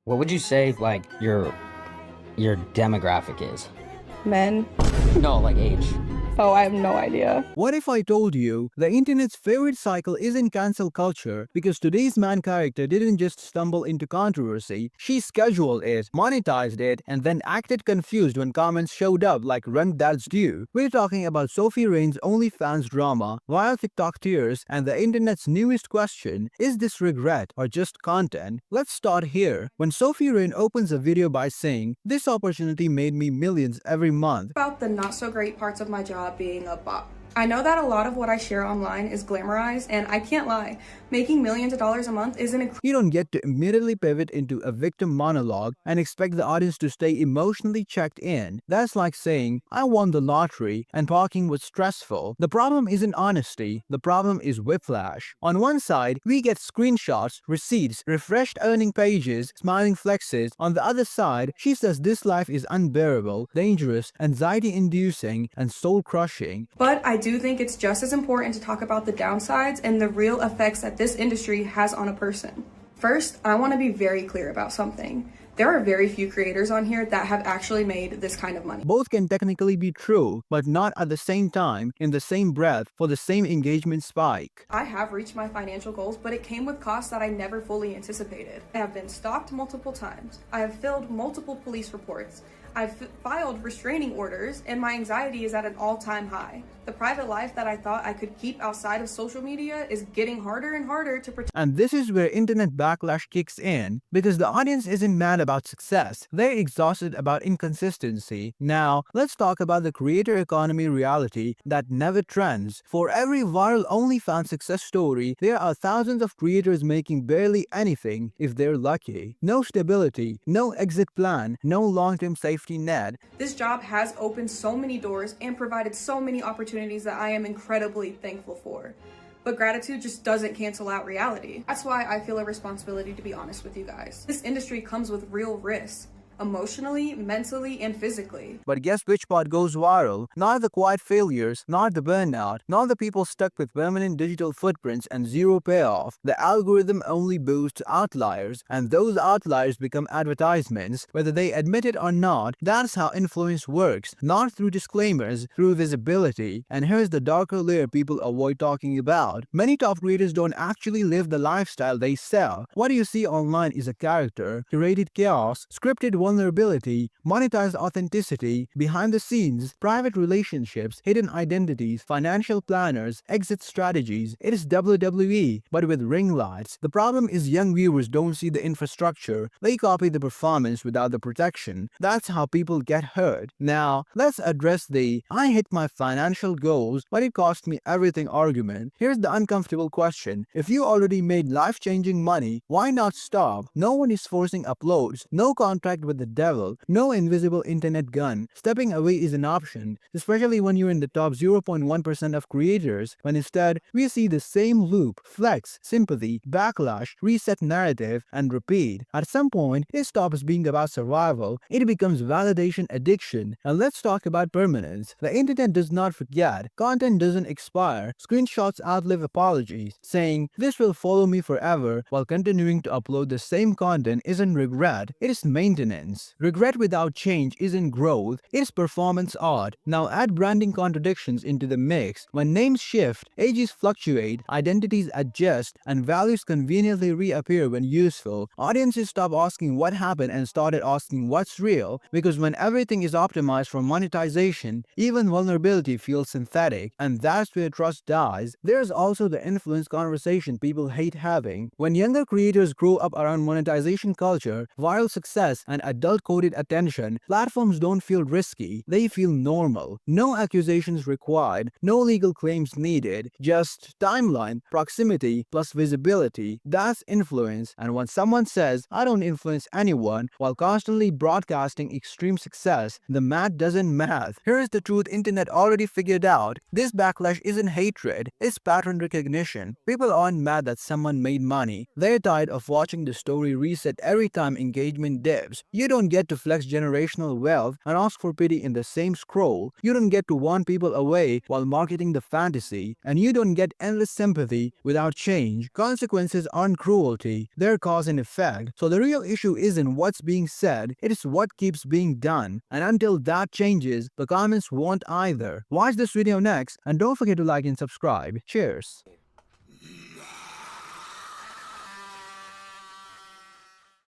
What would you say like your demographic is? Men. No, like age. Oh, I have no idea. What if I told you the internet's favorite cycle isn't cancel culture because today's main character didn't just stumble into controversy, she scheduled it, monetized it, and then acted confused when comments showed up like rent that's due. We're talking about Sophie Rain's OnlyFans drama, viral TikTok tears, and the internet's newest question, is this regret or just content? Let's start here. When Sophie Rain opens a video by saying, "This opportunity made me millions every month," About the not so great parts of my job being a bot. I know that a lot of what I share online is glamorized, and I can't lie, making millions of dollars a month is an you don't get to immediately pivot into a victim monologue and expect the audience to stay emotionally checked in. That's like saying, "I won the lottery and parking was stressful." The problem isn't honesty, the problem is whiplash. On one side, we get screenshots, receipts, refreshed earning pages, smiling flexes. On the other side, she says this life is unbearable, dangerous, anxiety-inducing, and soul-crushing. But I do think it's just as important to talk about the downsides and the real effects that this industry has on a person. First, I want to be very clear about something. There are very few creators on here that have actually made this kind of money. Both can technically be true, but not at the same time, in the same breath, for the same engagement spike. I have reached my financial goals, but it came with costs that I never fully anticipated. I have been stalked multiple times. I have filled multiple police reports. I've filed restraining orders, and my anxiety is at an all-time high. The private life that I thought I could keep outside of social media is getting harder and harder to protect. And this is where internet backlash kicks in, because the audience isn't mad about success, they're exhausted about inconsistency. Now, let's talk about the creator economy reality that never trends. For every viral OnlyFans success story, there are thousands of creators making barely anything if they're lucky. No stability, no exit plan, no long-term safety net. This job has opened so many doors and provided so many opportunities that I am incredibly thankful for. But gratitude just doesn't cancel out reality. That's why I feel a responsibility to be honest with you guys. This industry comes with real risks. Emotionally, mentally, and physically. But guess which part goes viral? Not the quiet failures, not the burnout, not the people stuck with permanent digital footprints and zero payoff. The algorithm only boosts outliers, and those outliers become advertisements, whether they admit it or not. That's how influence works, not through disclaimers, through visibility. And here's the darker layer people avoid talking about. Many top creators don't actually live the lifestyle they sell. What you see online is a character, curated chaos, scripted vulnerability, monetized authenticity, behind the scenes, private relationships, hidden identities, financial planners, exit strategies. It is WWE, but with ring lights. The problem is young viewers don't see the infrastructure. They copy the performance without the protection. That's how people get hurt. Now, let's address the "I hit my financial goals, but it cost me everything" argument. Here's the uncomfortable question. If you already made life-changing money, why not stop? No one is forcing uploads. No contract with the devil, no invisible internet gun. Stepping away is an option, especially when you're in the top 0.1% of creators, when instead we see the same loop, flex, sympathy, backlash, reset narrative, and repeat. At some point, it stops being about survival, it becomes validation addiction. And let's talk about permanence. The internet does not forget, content doesn't expire, screenshots outlive apologies. Saying, "This will follow me forever," while continuing to upload the same content isn't regret, it is maintenance. Regret without change isn't growth, it's performance art. Now add branding contradictions into the mix. When names shift, ages fluctuate, identities adjust, and values conveniently reappear when useful, audiences stop asking what happened and started asking what's real, because when everything is optimized for monetization, even vulnerability feels synthetic, and that's where trust dies. There's also the influence conversation people hate having. When younger creators grow up around monetization culture, viral success, and adult-coded attention, platforms don't feel risky, they feel normal. No accusations required, no legal claims needed, just timeline, proximity, plus visibility. That's influence. And when someone says, "I don't influence anyone," while constantly broadcasting extreme success, the math doesn't math. Here's the truth internet already figured out. This backlash isn't hatred, it's pattern recognition. People aren't mad that someone made money. They're tired of watching the story reset every time engagement dips. You You don't get to flex generational wealth and ask for pity in the same scroll. You don't get to warn people away while marketing the fantasy. And you don't get endless sympathy without change. Consequences aren't cruelty, they're cause and effect. So the real issue isn't what's being said, it is what keeps being done. And until that changes, the comments won't either. Watch this video next and don't forget to like and subscribe. Cheers.